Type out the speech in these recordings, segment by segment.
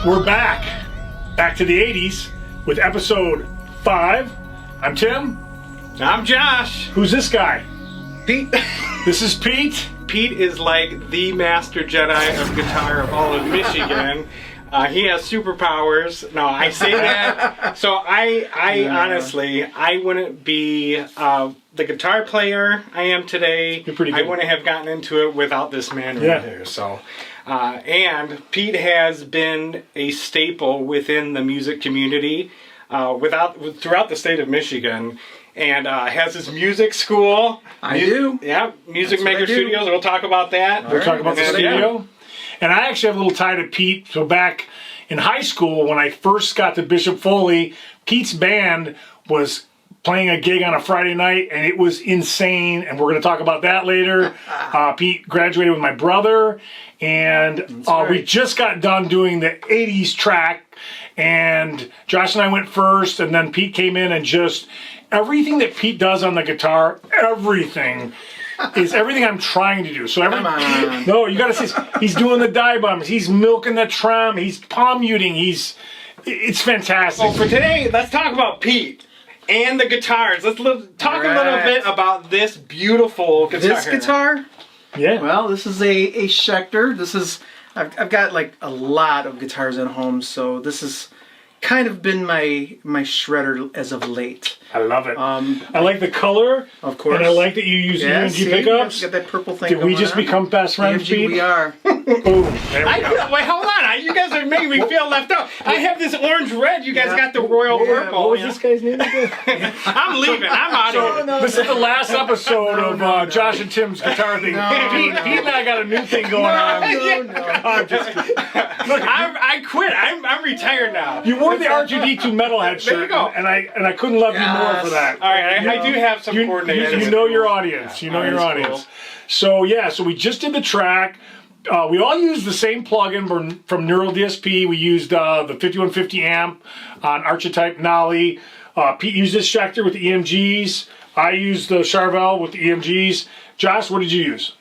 We're back to the 80s with episode 5. I'm Tim. I'm Josh. Who's this guy? Pete. This is Pete. Pete is like the master Jedi of guitar of all of Michigan. He has superpowers. No, I say that. So I honestly, I wouldn't be the guitar player I am today. You're pretty good. I wouldn't have gotten into it without this man right here. So, and Pete has been a staple within the music community throughout the state of Michigan. And has his music school. I do. Yeah, Music Maker Studios. We'll talk about that. We'll talk about the studio. And I actually have a little tie to Pete. So back in high school, when I first got to Bishop Foley, Pete's band was playing a gig on a Friday night, and it was insane. And we're going to talk about that later. Pete graduated with my brother, and we just got done doing the 80s track. And Josh and I went first, and then Pete came in and just... Everything that Pete does on the guitar, everything is everything I'm trying to do. So Come on. No, you gotta see, he's doing the die bums, he's milking the trom, he's palm muting, it's fantastic. Well, for today, let's talk about Pete and the guitars. Let's talk a little bit about this beautiful guitar. This guitar? Yeah. Well, this is a Schecter. This is I've got like a lot of guitars at home, so this has kind of been my shredder as of late. I love it. I like the color, of course, and I like that you use EMG pickups. Got that purple thing. Did we just become best friends, Pete? We are. Boom. There we go. Wait, hold on. You guys are making me feel left out. I have this orange red. You guys got the royal purple. What was this guy's name again? I'm leaving. I'm out of here. This is the last episode of Josh and Tim's guitar thing. Pete and I got a new thing going on. I'm just kidding. Look, I quit. I'm retired now. you wore the R2D2 metalhead shirt, There you go. and I couldn't love you more for that. All right, I do have some coordinators. You know your audience. You know your audience. So we just did the track. We all used the same plugin from Neural DSP. We used the 5150 amp on Archetype Nolly. Pete used this Schecter with the EMGs. I used the Charvel with the EMGs. Josh, what did you use?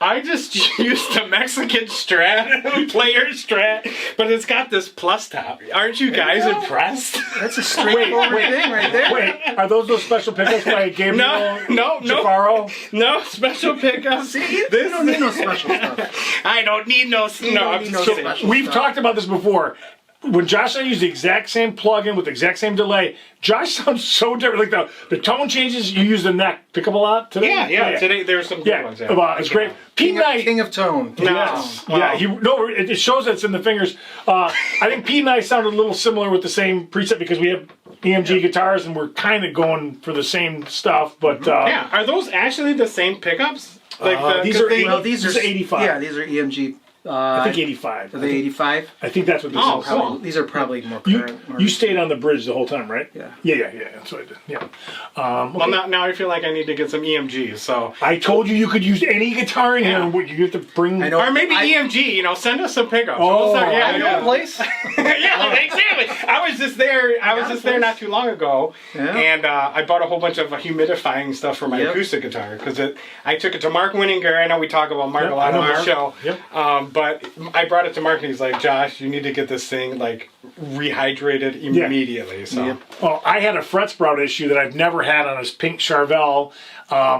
I just used the Mexican Strat, player Strat, but it's got this plus top. Aren't you guys impressed? That's a straightforward thing right there. Wait, are those special pickups by Gabriel No. Jafaro? No special pickups. You don't need no special stuff. I don't need no. I'm need just no kidding. special We've stuff. talked about this before. When Josh and I use the exact same plugin with the exact same delay, Josh sounds so different. Like the tone changes. You use the neck pickup a lot today. Yeah. Today there's some good ones. It's great. Pete and I. King of tone. Yes. Wow. Yeah. It shows that it's in the fingers. I think Pete and I sounded a little similar with the same preset because we have EMG guitars and we're kind of going for the same stuff. But Are those actually the same pickups? Like these are These are 85. Yeah, these are EMG. I think 85. Are they 85? I think that's what this is. cool. These are probably more current. You stayed on the bridge the whole time, right? Yeah. Yeah. That's what I did. Yeah. Well, now I feel like I need to get some EMGs. So I told you could use any guitar in here. You have to bring. I know. or maybe EMG. Send us some pickups. Oh, I know a place. Yeah, exactly. I was just there. There not too long ago, and I bought a whole bunch of humidifying stuff for my acoustic guitar because I took it to Mark Winninger. I know we talk about Mark a lot on our show, but I brought it to Mark and he's like, Josh, you need to get this thing like rehydrated immediately. So, Well, I had a fret sprout issue that I've never had on this pink Charvel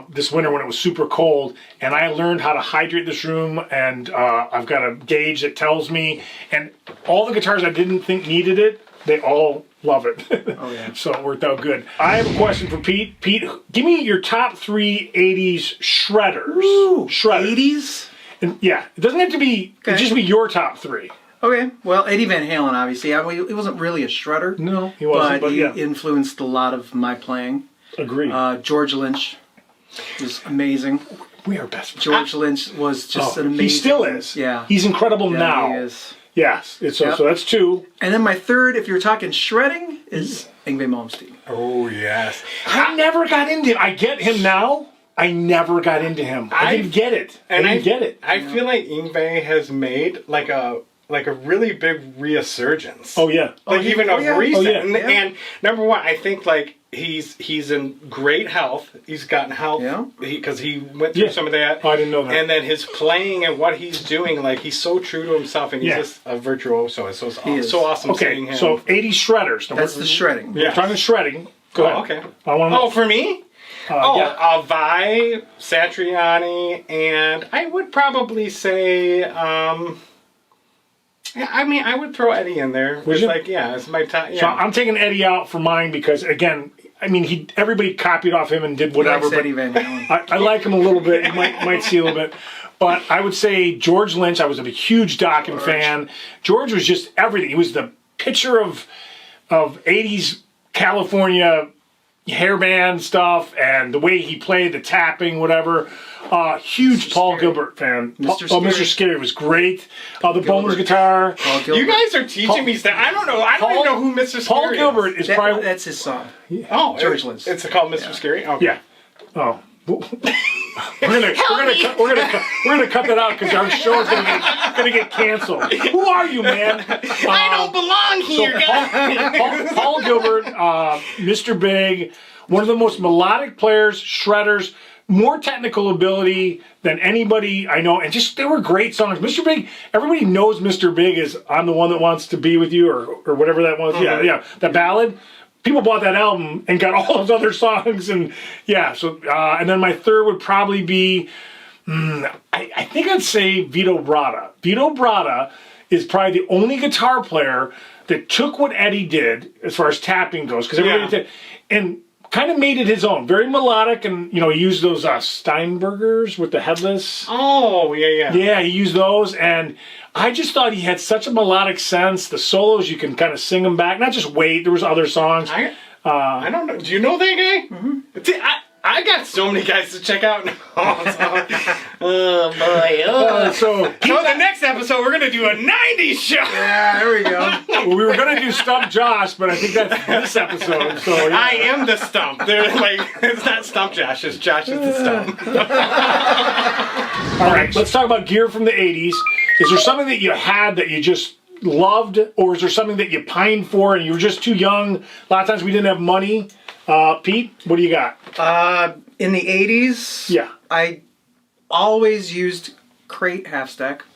this winter when it was super cold, and I learned how to hydrate this room, and I've got a gauge that tells me, and all the guitars I didn't think needed it, they all love it. Oh, yeah. So it worked out good. I have a question for Pete. Pete, give me your top 3 80s shredders. Ooh, Shredders. 80s? And it doesn't have to be, it just be your top 3. Okay, well, Eddie Van Halen, obviously. He wasn't really a shredder. No, he wasn't, but he influenced a lot of my playing. Agreed. George Lynch was amazing. We are best friends. George Lynch was just an amazing... He still is. Yeah. He's incredible now. He is. Yes. So that's 2. And then my third, if you're talking shredding, is Yngwie Malmsteen. oh yes, I never got into him. I get him now. I never got into him. I didn't get it. I didn't get it. I feel like Yngwie has made like a like a really big resurgence. Oh yeah. Like even of recent. Oh, yeah. And number one, I think like he's in great health. He's gotten health because he went through some of that. Oh, I didn't know that. And then his playing and what he's doing, like he's so true to himself, and he's just a virtuoso. So it's so awesome seeing him. So 80s shredders. That's the shredding. We're talking shredding. Go ahead. Okay. I want to know. Oh, for me? Vi, Satriani, and I would probably say, I mean, I would throw Eddie in there. Would you? It's my top. Yeah. So I'm taking Eddie out for mine because, again, I mean, everybody copied off him and did whatever. But Eddie Van Halen. I like him a little bit. You might see a little bit. But I would say George Lynch. I was a huge Dokken fan. George was just everything. He was the picture of 80s California hair band stuff, and the way he played, the tapping, whatever. Huge Paul Gilbert fan. Mr. Scary was great. The Bowman's guitar. You guys are teaching me stuff. I don't know. I don't even know who Mr. Scary Paul Gilbert is probably... That's his song. Oh, George Lynch. It's called Mr. Scary? Okay. Yeah. Oh. We're gonna cut that out because our show is gonna get canceled. Who are you, man? I don't belong here, guys. Paul Gilbert, Mr. Big, one of the most melodic players, shredders, more technical ability than anybody I know, and just they were great songs. Mr. Big, everybody knows Mr. Big is "I'm the One That Wants to Be With You" or whatever that was. Mm-hmm. Yeah, that ballad. People bought that album and got all those other songs, and and then my third would probably be, I think I'd say Vito Bratta. Vito Bratta is probably the only guitar player that took what Eddie did as far as tapping goes, because everybody did, and kind of made it his own. Very melodic, and he used those Steinbergers with the headless. Oh, yeah. Yeah, he used those, and I just thought he had such a melodic sense. The solos, you can kind of sing them back. Not just wait. There was other songs. I don't know. Do you know that guy? Mm-hmm. I got so many guys to check out now. Oh boy! So the next episode we're gonna do a '90s show. Yeah, there we go. Well, we were gonna do Stump Josh, but I think that's this episode. So I am the stump. They're like, it's not Stump Josh. It's Josh is the stump. All right, let's talk about gear from the '80s. Is there something that you had that you just loved, or is there something that you pined for and you were just too young? A lot of times we didn't have money. Pete, what do you got? In the 80s, I always used crate half stack.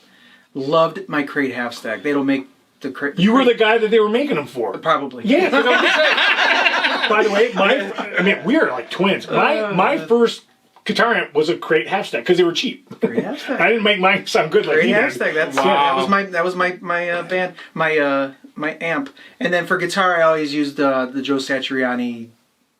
Loved my crate half stack. They don't make the crate. You were the guy that they were making them for. Probably. Yeah. By the way, we are like twins. My first guitar amp was a crate half stack because they were cheap. Crate half stack. I didn't make mine sound good like crate he half did. stack. That was my band, my amp. And then for guitar, I always used the Joe Satriani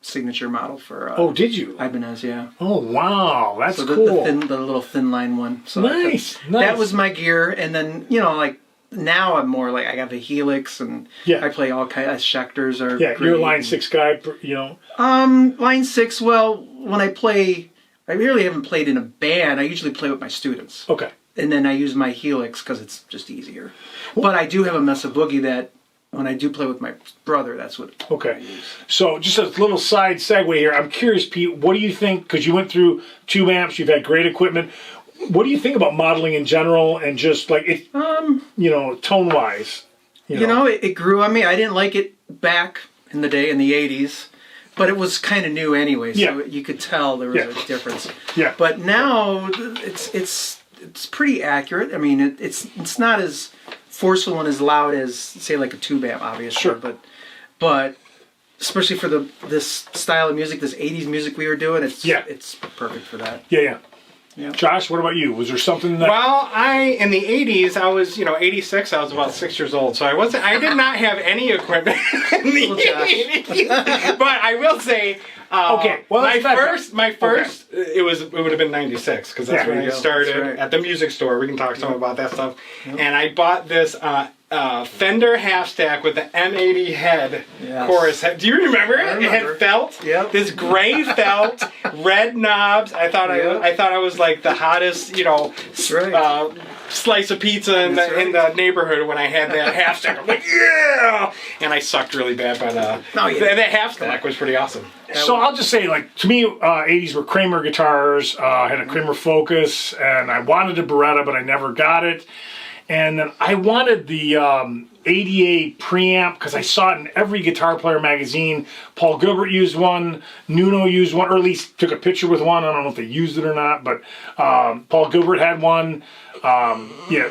signature model for. Oh, did you? Ibanez, yeah. Oh wow, that's cool. The little thin line one. So nice. That was my gear, and then like now I'm more like I have a Helix, and I play all kinds of Schecters or you're a Line 6 guy, Line 6. Well, when I play, I really haven't played in a band. I usually play with my students. Okay. And then I use my Helix because it's just easier. But I do have a Mesa Boogie that. When I do play with my brother, that's what I use. So just a little side segue here. I'm curious, Pete, what do you think, because you went through tube amps, you've had great equipment. What do you think about modeling in general and just like, tone-wise? It grew on me. I didn't like it back in the day, in the 80s, but it was kind of new anyway, so you could tell there was a difference. Yeah. But now it's pretty accurate. I mean, it's not as forceful and as loud as, say, like a tube amp, obviously. Sure. But especially for this style of music, this 80s music we were doing, it's perfect for that. Yeah. Josh, what about you? Was there something that... Well, in the 80s, I was, 86, I was about 6 years old, so I did not have any equipment in the 80s. But I will say... it would have been 96 because that's when I started at the music store. We can talk some about that stuff. Yep. And I bought this Fender half stack with the M80 head chorus head. Do you remember it? It had felt. Yep. This gray felt, red knobs. I thought I was like the hottest, slice of pizza in the neighborhood when I had that half stack. I'm like, yeah! And I sucked really bad, but that half stack was pretty awesome. So I'll just say, like, to me, 80s were Kramer guitars. I had a Kramer Focus, and I wanted a Beretta, but I never got it. And then I wanted the 88 preamp because I saw it in every guitar player magazine. Paul Gilbert used one, Nuno used one, or at least took a picture with one. I don't know if they used it or not, but Paul Gilbert had one. Yeah.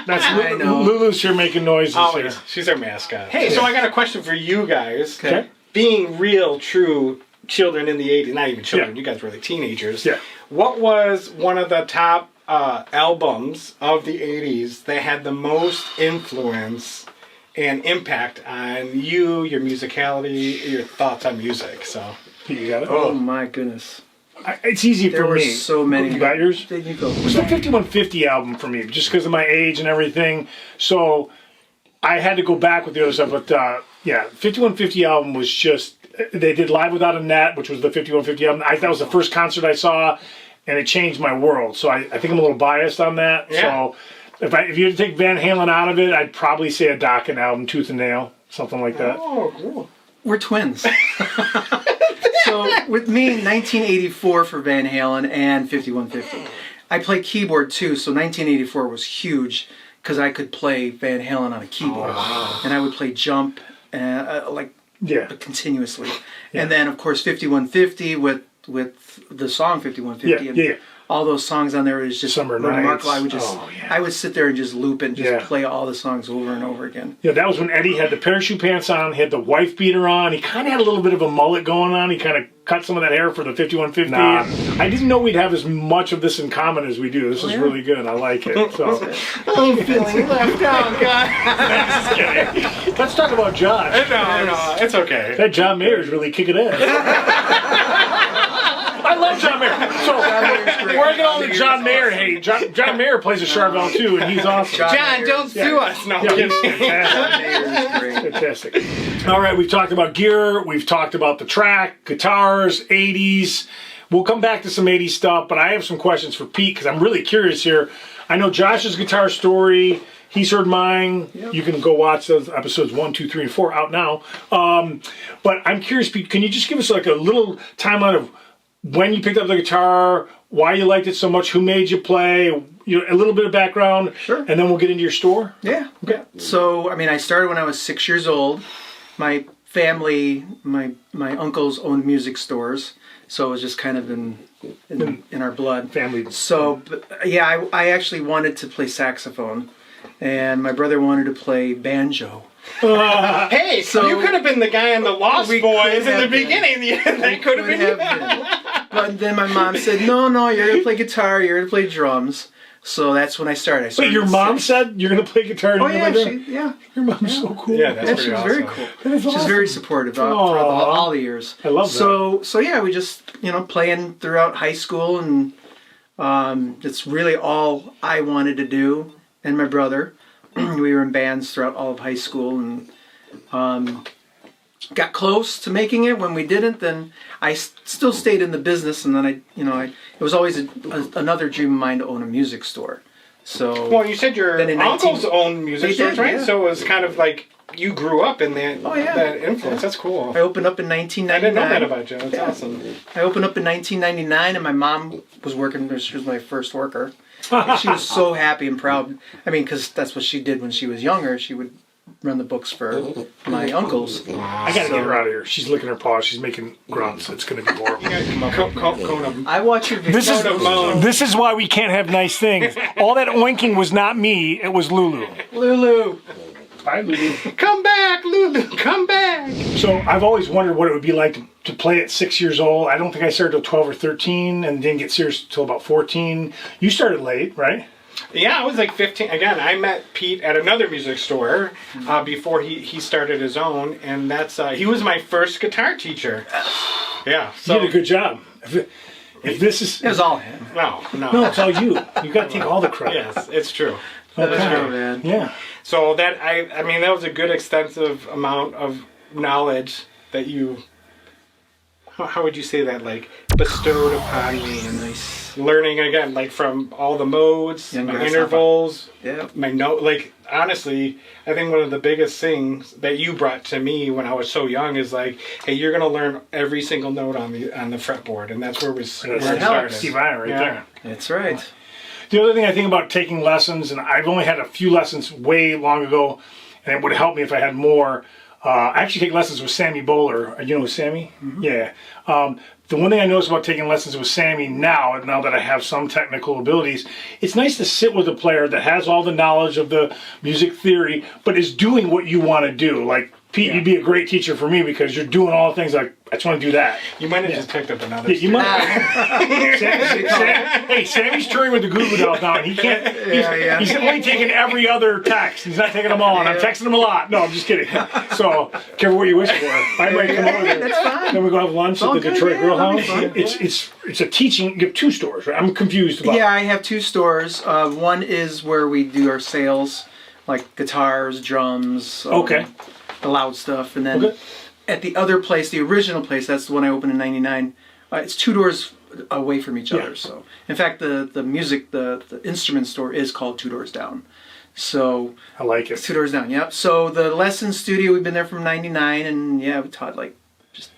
That's Lulu's here making noises. Always. Here. She's our mascot. Hey, so I got a question for you guys. Okay. Being real, true children in the 80s, not even children, you guys were like teenagers. Yeah. What was one of the top albums of the 80s that had the most influence and impact on you, your musicality, your thoughts on music? So you got it. Oh my goodness. It's easy for me. There were so many. You got yours? There you go. It was the 5150 album for me, just because of my age and everything. So I had to go back with the other stuff. But 5150 album was just, they did Live Without a Net, which was the 5150 album. That was the first concert I saw, and it changed my world. So I think I'm a little biased on that. Yeah. So if you had to take Van Halen out of it, I'd probably say a Dokken album, Tooth and Nail, something like that. Oh, cool. We're twins. So with me, 1984 for Van Halen and 5150. I play keyboard too, so 1984 was huge because I could play Van Halen on a keyboard. Oh, wow. And I would play Jump continuously. Yeah. And then, of course, 5150 with the song 5150. And all those songs on there is just Summer Nights. I would sit there and just loop it and just play all the songs over and over again. Yeah, that was when Eddie had the parachute pants on, he had the wife beater on. He kind of had a little bit of a mullet going on. He kind of cut some of that hair for the 5150. I didn't know we'd have as much of this in common as we do. This is really good. I like it. So. I'm feeling left out, guys. Let's talk about Josh. No, it's okay. That John Mayer's really kicking ass. I love John Mayer. So we're getting all the John Mayer hate. John Mayer plays a Charvel too, and he's awesome. John, don't sue us. No, he's fantastic. All right, we've talked about gear. We've talked about the track, guitars, 80s. We'll come back to some 80s stuff, but I have some questions for Pete because I'm really curious here. I know Josh's guitar story. He's heard mine. Yep. You can go watch those episodes 1, 2, 3, and 4 out now. But I'm curious, Pete, can you just give us like a little timeline of when you picked up the guitar, why you liked it so much, who made you play, a little bit of background, sure, and then we'll get into your store? Yeah. Okay. So, I started when I was 6 years old. My family, my uncles owned music stores, so it was just kind of in our blood. Family. So, I actually wanted to play saxophone, and my brother wanted to play banjo. Hey, so you could have been the guy in the Lost Boys in the beginning. They could have been. But then my mom said, no, you're going to play guitar, you're going to play drums. So that's when I started. Wait, your mom said you're going to play guitar? Oh, yeah. Your mom's so cool. Yeah, that's pretty awesome. Very cool. She's very supportive throughout all the years. I love that. So we just, playing throughout high school, and it's really all I wanted to do, and my brother. We were in bands throughout all of high school, and got close to making it. When we didn't, then I still stayed in the business, and then it was always another dream of mine to own a music store. So, well, you said your uncles owned music stores, right? Yeah. So it was kind of like you grew up in that influence. That's cool. I opened up in 1999. I didn't know that about you. That's awesome. I opened up in 1999, and my mom was working. She was my first worker. And she was so happy and proud. Because that's what she did when she was younger. She would run the books for my uncles. I gotta get her out of here. She's licking her paws. She's making grunts. It's gonna be horrible. I watch your videos. This is why we can't have nice things. All that oinking was not me. It was Lulu. Lulu. Hi, Lulu. Come back, Lulu. Come back. So I've always wondered what it would be like to play at 6 years old. I don't think I started till 12 or 13 and didn't get serious till about 14. You started late, right? Yeah, I was like 15. Again, I met Pete at another music store before he started his own, and that's he was my first guitar teacher. Yeah, so you did a good job. If this is, it was all him. No, it's all you. You got to take all the credit. Yes, it's true. That's true, man. Yeah. So that I mean that was a good extensive amount of knowledge that you. How would you say that? Like bestowed upon me, and learning again, like from all the modes, my intervals, my note. Like honestly, I think one of the biggest things that you brought to me when I was so young is like, hey, you're gonna learn every single note on the fretboard, and that's where it started. Steve Vai right there. That's right. The other thing I think about taking lessons, and I've only had a few lessons way long ago, and it would help me if I had more. I actually take lessons with Sammy Bowler. You know who Sammy? Mm-hmm. Yeah. The one thing I noticed about taking lessons with Sammy now that I have some technical abilities, it's nice to sit with a player that has all the knowledge of the music theory, but is doing what you want to do. Like, Pete, you'd be a great teacher for me because you're doing all the things like, I just want to do that. You might have just picked up another. Yeah, you might. Hey, Sammy's touring with the Goo Goo Dolls now, and he can't. He's only taking every other text. He's not taking them all, and I'm texting him a lot. No, I'm just kidding. So, careful what you wish for. I might come over there. That's fine. Then we go have lunch at the Detroit Grill House. It's a teaching. You have 2 stores, right? I'm confused about. Yeah, I have 2 stores. One is where we do our sales, like guitars, drums. The loud stuff, and then at the other place, the original place, that's the one I opened in '99. It's 2 doors away from each other. So, in fact, the music, the instrument store is called 2 Doors Down. So I like it. It's 2 doors down. Yep. So the lesson studio, we've been there from '99, and we taught like just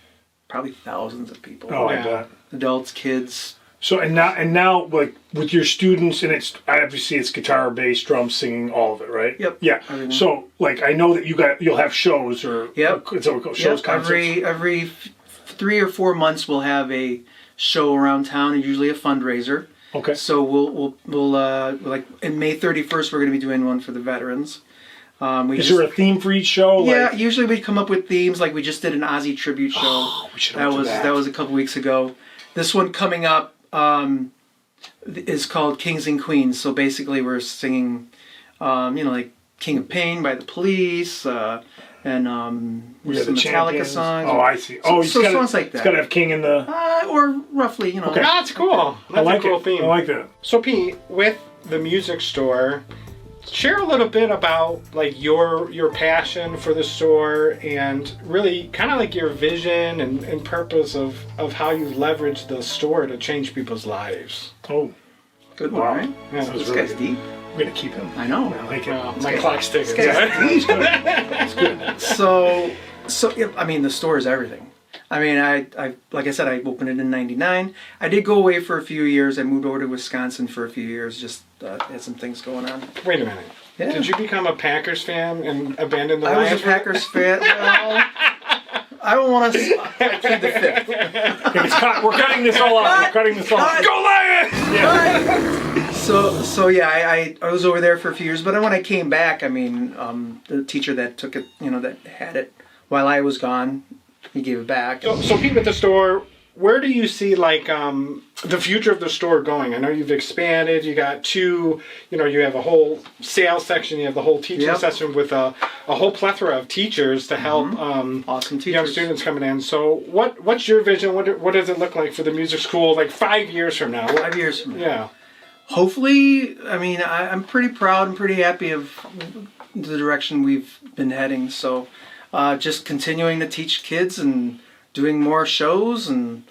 probably thousands of people. Oh, I bet. Adults, kids. So and now like with your students, and it's guitar, bass, drums, singing, all of it, right? Yep. Yeah. Everything. So like I know that you'll have shows or shows, concerts. Every 3 or 4 months we'll have a show around town, and usually a fundraiser. Okay. So we'll like in May 31st we're going to be doing one for the veterans. Is there a theme for each show? Yeah, usually we come up with themes. Like we just did an Ozzy tribute show. Oh, we should do that. That was a couple weeks ago. This one coming up is called Kings and Queens. So basically we're singing, like King of Pain by the Police, and some Metallica songs. Oh, I see. Oh, so songs like that. It's got to have King in the... or roughly, Okay. That's cool. That's a cool theme. I like that. So Pete, with the music store, share a little bit about like your passion for the store and really kind of like your vision and purpose of how you leverage the store to change people's lives. Oh, good one, right? Yeah, this guy's deep. We're going to keep him. I know. I like it. My clock's ticking. He's good. It's good. So I mean, the store is everything. I mean, I like I said, I opened it in '99. I did go away for a few years. I moved over to Wisconsin for a few years. Just had some things going on. Wait a minute. Yeah. Did you become a Packers fan and abandon the Lions? I was a Packers fan. Well, I don't want to plead the fifth. We're cutting this all off. We're cutting this all off. Go Lions! Yeah. So yeah, I was over there for a few years, but when I came back, I mean, the teacher that took it, that had it while I was gone, he gave it back. So Pete, with the store, where do you see like the future of the store going? I know you've expanded. You got 2. You have a whole sales section. You have the whole teaching section with a whole plethora of teachers to help awesome young students coming in. So what's your vision? What does it look like for the music school like 5 years from now? 5 years from now. Yeah. Hopefully, I mean, I'm pretty proud and pretty happy of the direction we've been heading. So just continuing to teach kids and doing more shows and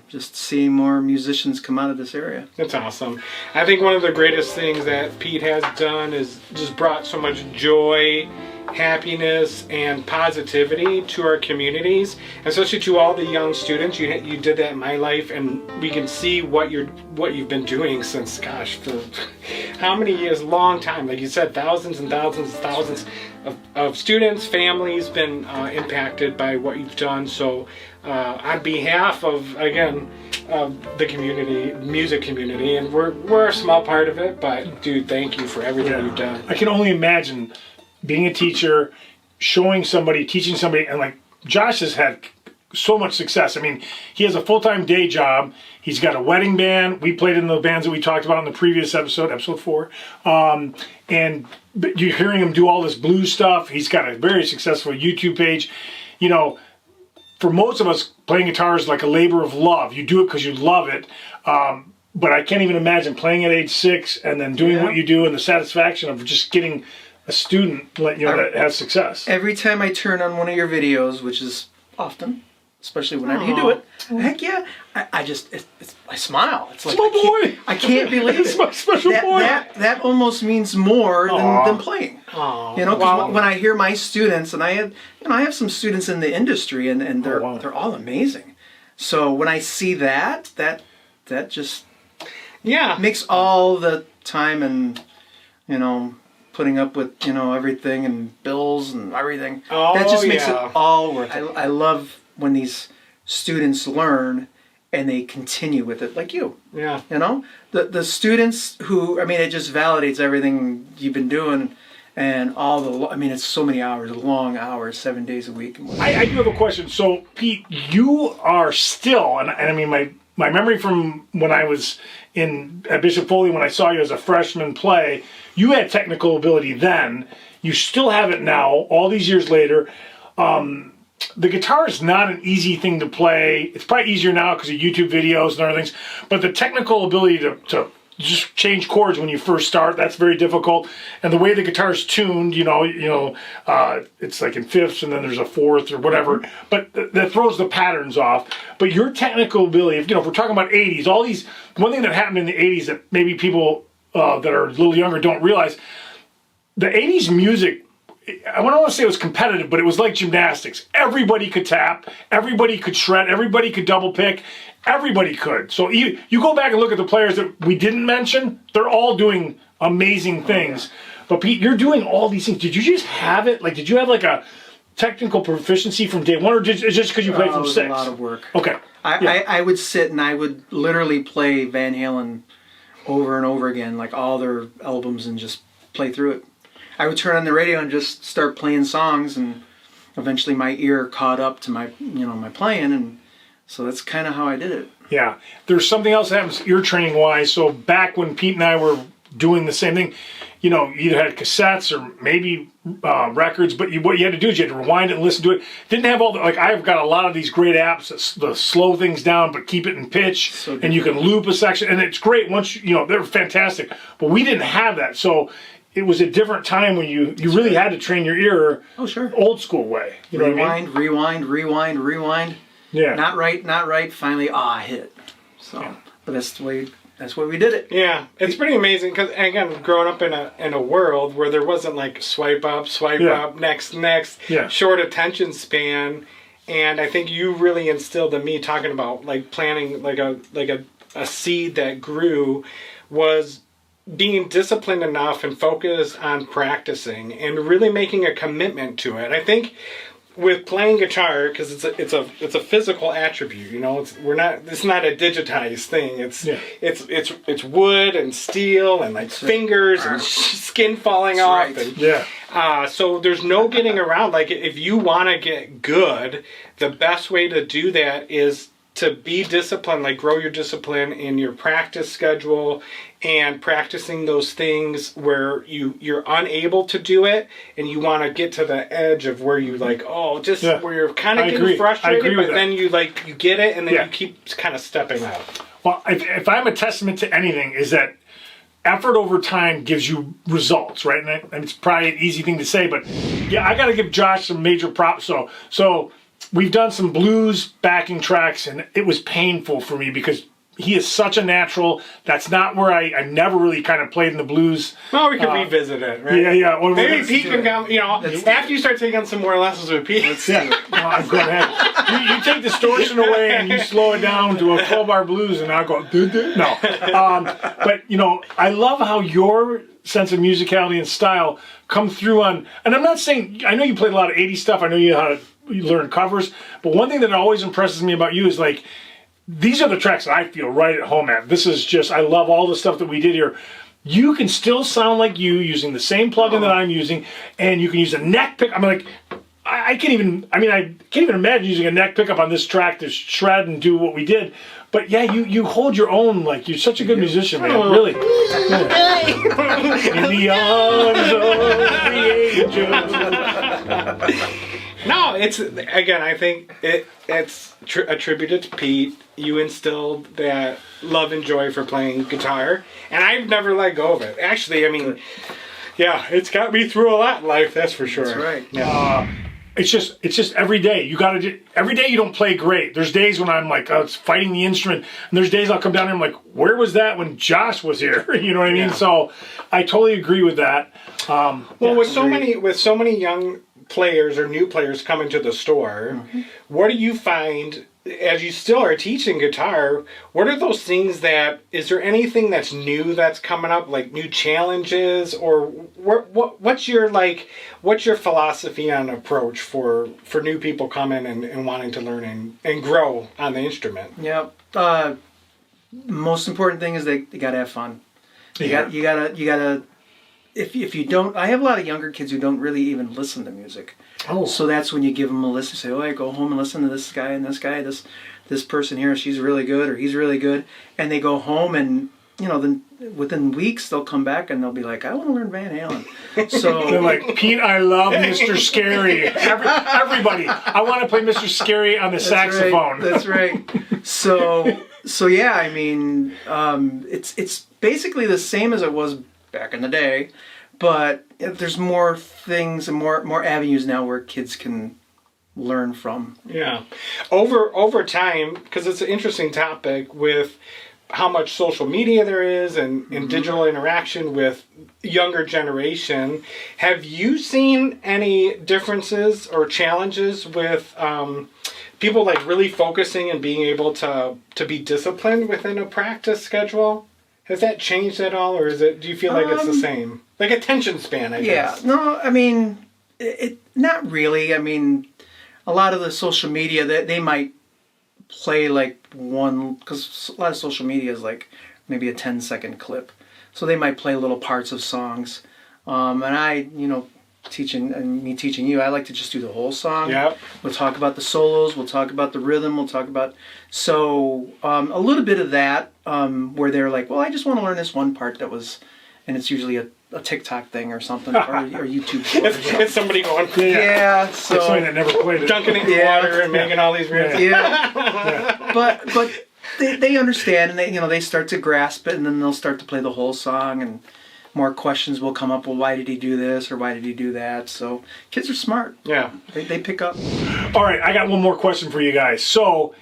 just seeing more musicians come out of this area. That's awesome. I think one of the greatest things that Pete has done is just brought so much joy, happiness, and positivity to our communities, especially to all the young students. You did that in my life, and we can see what you've been doing since, gosh, for how many years? Long time. Like you said, thousands and thousands and thousands of students, families been impacted by what you've done. So on behalf of, again, the community, music community, and we're a small part of it, but dude, thank you for everything you've done. I can only imagine being a teacher, teaching somebody, and like Josh has had so much success. I mean, he has a full-time day job. He's got a wedding band. We played in the bands that we talked about in the previous episode 4. And you're hearing him do all this blues stuff. He's got a very successful YouTube page. For most of us, playing guitar is like a labor of love. You do it because you love it. But I can't even imagine playing at age 6 and then doing what you do and the satisfaction of just getting a student that has success. Every time I turn on one of your videos, which is often, especially whenever you do it, heck yeah, I smile. It's like my boy. I can't believe it. It's my special boy. That almost means more than playing. Because when I hear my students, and I have some students in the industry, and they're all amazing. So when I see that just makes all the time and, putting up with, everything and bills and everything. Oh, that just makes it all worth it. I love when these students learn and they continue with it, like you. Yeah. The students who, it just validates everything you've been doing. And it's so many hours, long hours, 7 days a week. I do have a question. So, Pete, you are still, and my memory from when I was at Bishop Foley, when I saw you as a freshman play, you had technical ability then. You still have it now, all these years later. The guitar is not an easy thing to play. It's probably easier now because of YouTube videos and other things. But the technical ability to just change chords when you first start, that's very difficult. And the way the guitar's tuned, it's like in fifths and then there's a fourth or whatever, but that throws the patterns off. But your technical ability, if we're talking about 80s, one thing that happened in the 80s that maybe people that are a little younger don't realize, the 80s music, I don't want to say it was competitive, but it was like gymnastics. Everybody could tap, everybody could shred, everybody could double pick, everybody could. So you go back and look at the players that we didn't mention, they're all doing amazing things. But Pete, you're doing all these things. Did you just have it? Like, did you have like a technical proficiency from day one, or just because you played from 6? It was a lot of work. Okay. I would sit and I would literally play Van Halen over and over again, like all their albums, and just play through it. I would turn on the radio and just start playing songs, and eventually my ear caught up to my, my playing, and so that's kind of how I did it. Yeah. There's something else that happens ear training wise. So back when Pete and I were doing the same thing, you either had cassettes or maybe records, but what you had to do is you had to rewind it and listen to it. Didn't have all the, I've got a lot of these great apps that slow things down but keep it in pitch, and you can loop a section, and it's great once, they're fantastic. But we didn't have that. So it was a different time when you really had to train your ear. Oh, sure. Old school way. You know what I mean? Rewind. Yeah. Not right. Finally, I hit it. So, but that's the way we did it. Yeah, it's pretty amazing because, again, growing up in a world where there wasn't like swipe up, next, short attention span, and I think you really instilled in me, talking about like planting like a seed that grew, was being disciplined enough and focused on practicing and really making a commitment to it. I think with playing guitar, because it's a physical attribute, it's not a digitized thing. It's wood and steel and like fingers and skin falling off. Right. And, so there's no getting around. Like, if you want to get good, the best way to do that is to be disciplined, like grow your discipline in your practice schedule and practicing those things where you're unable to do it and you want to get to the edge of where you where you're kind of getting frustrated, but then you get it and then you keep kind of stepping out. Well, if I'm a testament to anything, is that effort over time gives you results, right? And it's probably an easy thing to say, but I got to give Josh some major props. So we've done some blues backing tracks, and it was painful for me because he is such a natural. That's not where I never really kind of played in the blues. Well, we can revisit it, right? Yeah. Well, maybe Pete can come, after you start taking some more lessons with Pete. I'm going ahead. You take distortion away and you slow it down to a 12-bar blues, and I'll go, no. But, I love how your sense of musicality and style come through on, and I'm not saying, I know you played a lot of 80s stuff, I know you learn covers, but one thing that always impresses me about you is these are the tracks that I feel right at home at. This is just, I love all the stuff that we did here. You can still sound like you using the same plugin that I'm using, and you can use a neck pick. I can't even imagine using a neck pickup on this track to shred and do what we did. But yeah, you hold your own. You're such a good musician, man. Really. Yeah. In the arms of the angels. No, I think it's attributed to Pete. You instilled that love and joy for playing guitar, and I've never let go of it. Actually, it's got me through a lot in life, that's for sure. That's right. Yeah. It's just every day. You got to every day you don't play great. There's days when I'm it's fighting the instrument, and there's days I'll come down here and I'm like, where was that when Josh was here? You know what I mean? So I totally agree with that. With so many young players or new players coming to the store, what do you find as you still are teaching guitar, what are those things is there anything that's new that's coming up, like new challenges, or what's your philosophy on approach for new people coming and wanting to learn and grow on the instrument? Yeah. Most important thing is they got to have fun. You gotta. If you don't, I have a lot of younger kids who don't really even listen to music. Oh. So that's when you give them a list and say, I go home and listen to this guy and this guy, this person here, she's really good or he's really good, and they go home and then within weeks they'll come back and they'll be like, I want to learn Van Halen. So they're like, Pete, I love Mr. Scary. Everybody, I want to play Mr. Scary on the saxophone. Right, that's right. So yeah, I mean, it's basically the same as it was back in the day, but there's more things and more avenues now where kids can learn from. Yeah, over time, because it's an interesting topic with how much social media there is and digital interaction with younger generation. Have you seen any differences or challenges with people like really focusing and being able to be disciplined within a practice schedule? Has that changed at all, or do you feel like it's the same? Like attention span, I guess. Yeah, no, I mean, it not really. I mean, a lot of the social media, they might play like one, because a lot of social media is like maybe a 10-second clip. So they might play little parts of songs. And I, teaching you, I like to just do the whole song. Yep. We'll talk about the solos, we'll talk about the rhythm, a little bit of that, where they're like, well, I just want to learn this one part and it's usually a TikTok thing or something, or YouTube. It's somebody going, yeah, so it's somebody that never played it. dunking it in water and making all these rhythms. Yeah. But they understand, and they start to grasp it, and then they'll start to play the whole song, and more questions will come up. Well, why did he do this, or why did he do that? So kids are smart. Yeah, they pick up. All right, I got one more question for you guys. So,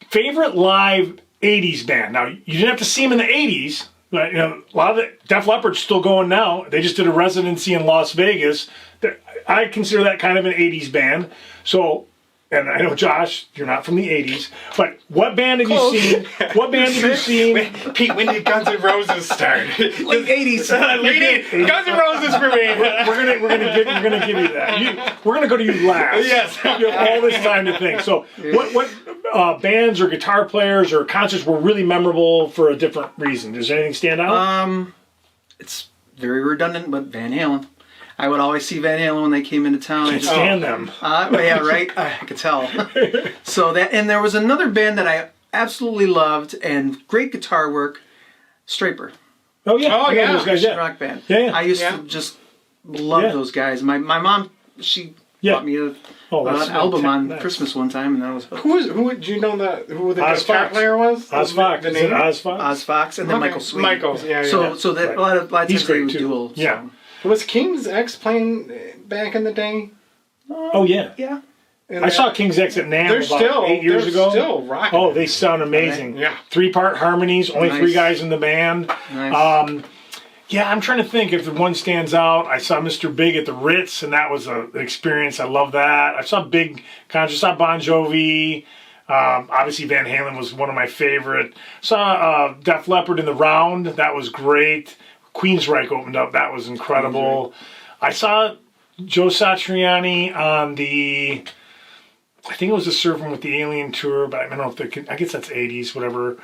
favorite live 80s band. Now, you didn't have to see them in the 80s. But, a lot of the Def Leppard's still going now. They just did a residency in Las Vegas. I consider that kind of an 80s band. So, and I know, Josh, you're not from the 80s, but what band have you seen? What band have you seen? Pete, when did Guns N' Roses start? Late 80s. Late 80s. Guns N' Roses for me. We're gonna give you that. We're gonna go to you last. Yes. You have all this time to think. So, what bands or guitar players or concerts were really memorable for a different reason? Does anything stand out? It's very redundant, but Van Halen. I would always see Van Halen when they came into town. Can't stand them. Yeah, right. I could tell. So and there was another band that I absolutely loved and great guitar work, Straper. Oh yeah, those guys, rock band. Yeah. I used to just love those guys. My mom, she bought me an album on Christmas one time, and that was who do you know who the guitar player was? Oz Fox. The name? Oz Fox? Oz Fox, and then Michael Sweet. Michael, yeah. So that a lot of times they would dual. Yeah. Was King's X playing back in the day? Oh yeah. Yeah. I saw King's X at NAMM about 8 years ago. They're still rocking. Oh, they sound amazing. Yeah. 3-part harmonies, only 3 guys in the band. Nice. Yeah, I'm trying to think if one stands out. I saw Mr. Big at the Ritz, and that was an experience. I love that. I saw big concerts. I saw Bon Jovi. Obviously, Van Halen was one of my favorite. Saw Def Leppard in the Round. That was great. Queensryche opened up. That was incredible. I saw Joe Satriani on the, I think it was the Surfing with the Alien tour, but I don't know if I guess that's 80s, whatever.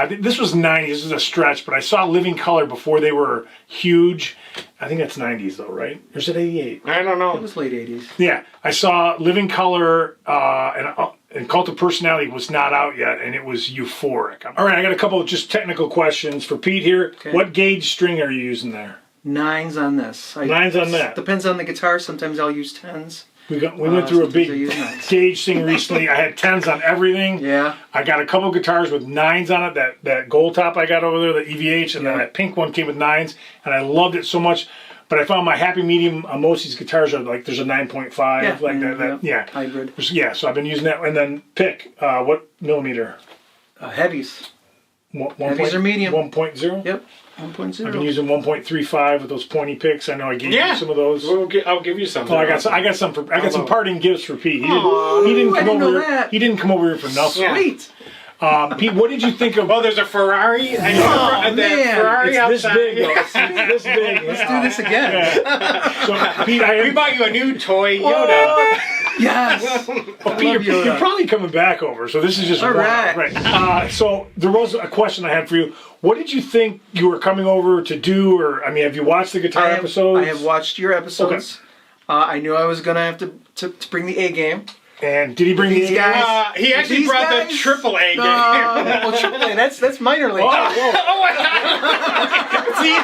This was 90s. This is a stretch, but I saw Living Colour before they were huge. I think that's 90s though, right? Or is it 88? I don't know. It was late 80s. Yeah. I saw Living Colour and Cult of Personality was not out yet, and it was euphoric. All right, I got a couple of just technical questions for Pete here. Okay. What gauge string are you using there? 9s on this. 9s on that. Depends on the guitar. Sometimes I'll use 10s. We went through a big gauge thing recently. I had 10s on everything. Yeah. I got a couple guitars with 9s on it. That gold top I got over there, the EVH, and then that pink one came with 9s, and I loved it so much. But I found my happy medium on most of these guitars are like there's a 9.5 like that. Hybrid. Yeah, so I've been using that. And then pick what millimeter? Heavies. One Heavies are medium. 1.0. Yep. 1.0. I've been using 1.35 with those pointy picks. I know I gave you some of those. I'll give you some. Oh, I got some parting gifts for Pete. He didn't come over here for nothing. Sweet. Pete, what did you think of? Oh, there's a Ferrari. Man, Ferrari it's this outside. big. Though. It's this big. Let's do this again. Yeah. So, Pete, we bought you a new toy Yoda. What? Yes. Pete, you're probably coming back over, so this is just all right. Right. So there was a question I had for you. What did you think you were coming over to do? Or I mean, have you watched the guitar episodes? I have watched your episodes. Okay. I knew I was gonna have to bring the A game. And did he bring these guys? He actually brought the AAA game. Well, AAA, that's minor league. See, he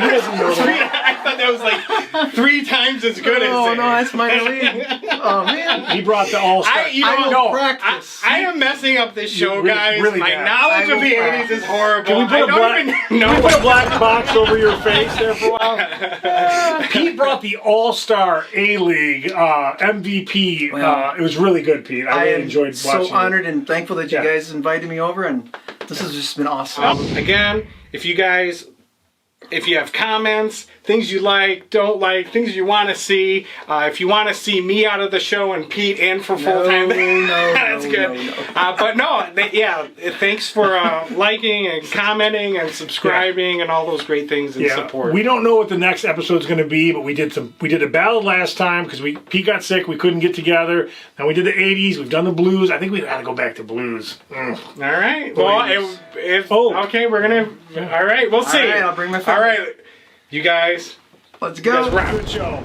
doesn't know that. I thought that was like 3 times as good as no, that's minor league. Oh man, he brought the all-star. Practice. I am messing up this show, guys. Really My bad. knowledge of the 80s is horrible. Can we put a black box over your face there for a while? Pete brought the All-Star A-League MVP. It was really good, Pete. I really enjoyed watching it. So honored and thankful that you guys invited me over, and this has just been awesome. Again, if you have comments, things you like, don't like, things you want to see, if you want to see me out of the show and Pete in for full time, that's good. Thanks for liking and commenting and subscribing and all those great things and support. We don't know what the next episode's going to be, but we did a ballad last time because Pete got sick, we couldn't get together. Then we did the 80s, we've done the blues. I think we got to go back to blues. All right. Well, okay, we're gonna. All right, we'll see. All right, I'll bring my phone. All right, you guys. Let's go. Good show.